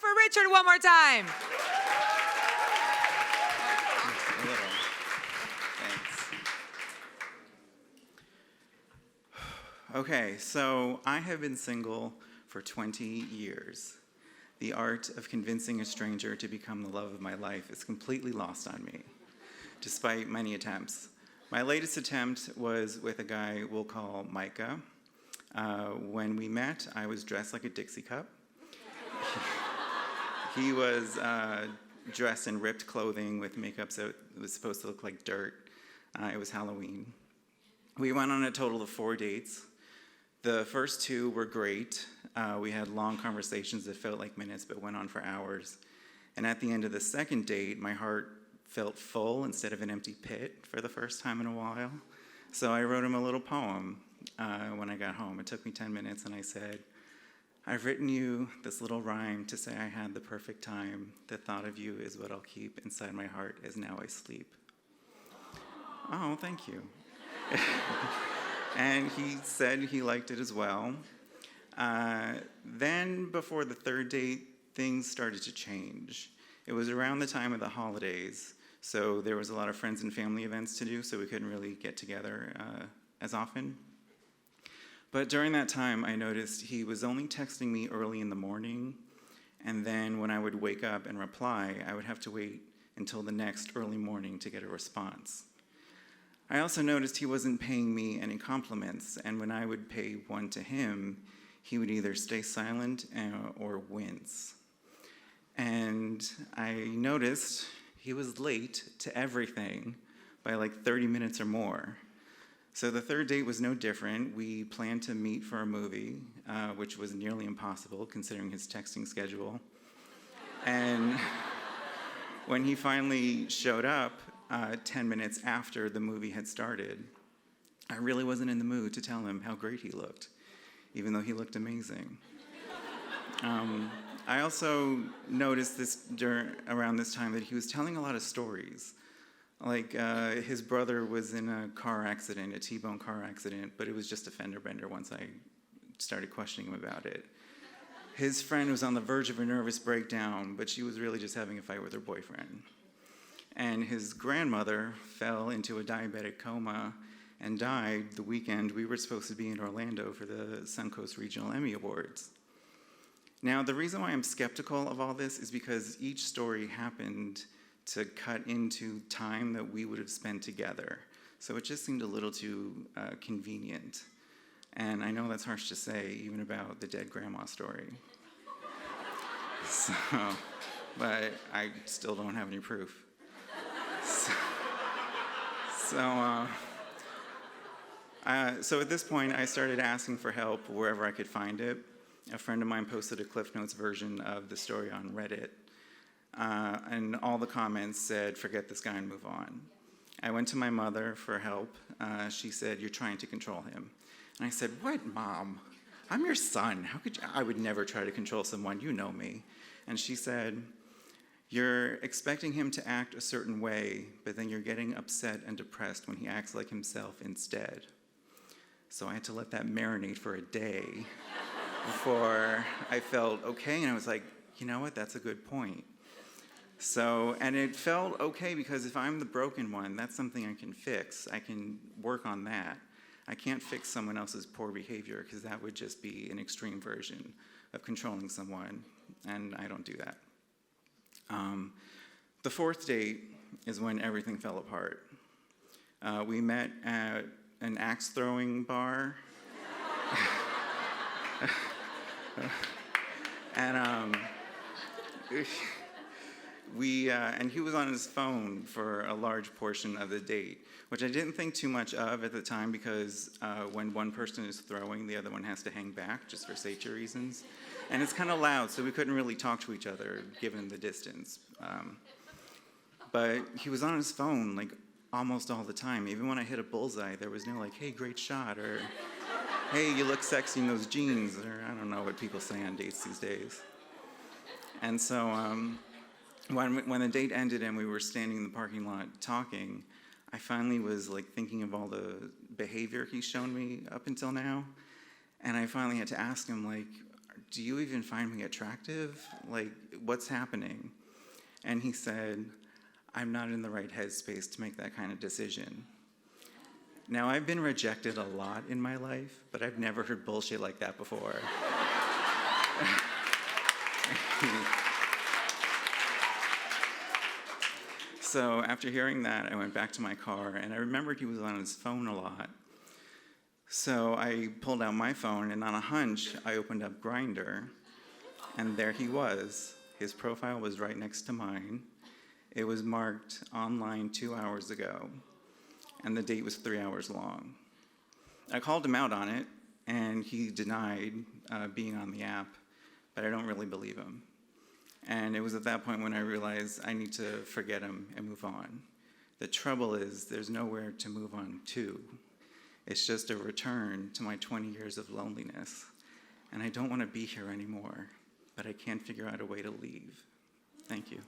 up for Richard one more time. A little. Thanks. Okay, so I have been single for 20 years. The art of convincing a stranger to become the love of my life is completely lost on me, despite many attempts. My latest attempt was with a guy we'll call Micah. When we met, I was dressed like a Dixie cup. He was dressed in ripped clothing with makeup so it was supposed to look like dirt. It was Halloween. We went on a total of 4 dates. The first 2 were great. We had long conversations that felt like minutes but went on for hours. And at the end of the second date, my heart felt full instead of an empty pit for the first time in a while. So I wrote him a little poem when I got home. It took me 10 minutes, and I said, "I've written you this little rhyme to say I had the perfect time. The thought of you is what I'll keep inside my heart as now I sleep." Oh, thank you. And he said he liked it as well. Then, before the third date, things started to change. It was around the time of the holidays, so there was a lot of friends and family events to do, so we couldn't really get together as often. But during that time, I noticed he was only texting me early in the morning, and then when I would wake up and reply, I would have to wait until the next early morning to get a response. I also noticed he wasn't paying me any compliments, and when I would pay one to him, he would either stay silent or wince. And I noticed he was late to everything by like 30 minutes or more. So the third date was no different. We planned to meet for a movie, which was nearly impossible considering his texting schedule. And when he finally showed up 10 minutes after the movie had started, I really wasn't in the mood to tell him how great he looked, even though he looked amazing. I also noticed this around this time that he was telling a lot of stories. Like his brother was in a car accident, a T-bone car accident, but it was just a fender bender once I started questioning him about it. His friend was on the verge of a nervous breakdown, but she was really just having a fight with her boyfriend. And his grandmother fell into a diabetic coma and died the weekend we were supposed to be in Orlando for the Suncoast Regional Emmy Awards. Now, the reason why I'm skeptical of all this is because each story happened to cut into time that we would have spent together. So it just seemed a little too convenient. And I know that's harsh to say, even about the dead grandma story. But I still don't have any proof. So at this point, I started asking for help wherever I could find it. A friend of mine posted a Cliff Notes version of the story on Reddit, and all the comments said, "Forget this guy and move on." I went to my mother for help. She said, "You're trying to control him." And I said, "What, Mom? I'm your son. How could you? I would never try to control someone. You know me." And she said, "You're expecting him to act a certain way, but then you're getting upset and depressed when he acts like himself instead." So I had to let that marinate for a day before I felt okay, and I was like, you know what, that's a good point. So, and it felt okay because if I'm the broken one, that's something I can fix. I can work on that. I can't fix someone else's poor behavior because that would just be an extreme version of controlling someone, and I don't do that. The fourth date is when everything fell apart. We met at an axe-throwing bar. And and he was on his phone for a large portion of the date, which I didn't think too much of at the time because when one person is throwing, the other one has to hang back just for safety reasons. And it's kind of loud, so we couldn't really talk to each other given the distance. But he was on his phone like almost all the time. Even when I hit a bullseye, there was no like, "Hey, great shot," or "Hey, you look sexy in those jeans," or I don't know what people say on dates these days. And so when the date ended and we were standing in the parking lot talking, I finally was like thinking of all the behavior he's shown me up until now. And I finally had to ask him, like, do you even find me attractive? Like, what's happening? And he said, I'm not in the right headspace to make that kind of decision. Now, I've been rejected a lot in my life, but I've never heard bullshit like that before. So after hearing that, I went back to my car, and I remembered he was on his phone a lot. So I pulled out my phone, and on a hunch, I opened up Grindr, and there he was. His profile was right next to mine. It was marked online 2 hours ago, and the date was 3 hours long. I called him out on it, and he denied being on the app, but I don't really believe him. And it was at that point when I realized I need to forget him and move on. The trouble is there's nowhere to move on to. It's just a return to my 20 years of loneliness. And I don't want to be here anymore, but I can't figure out a way to leave. Thank you.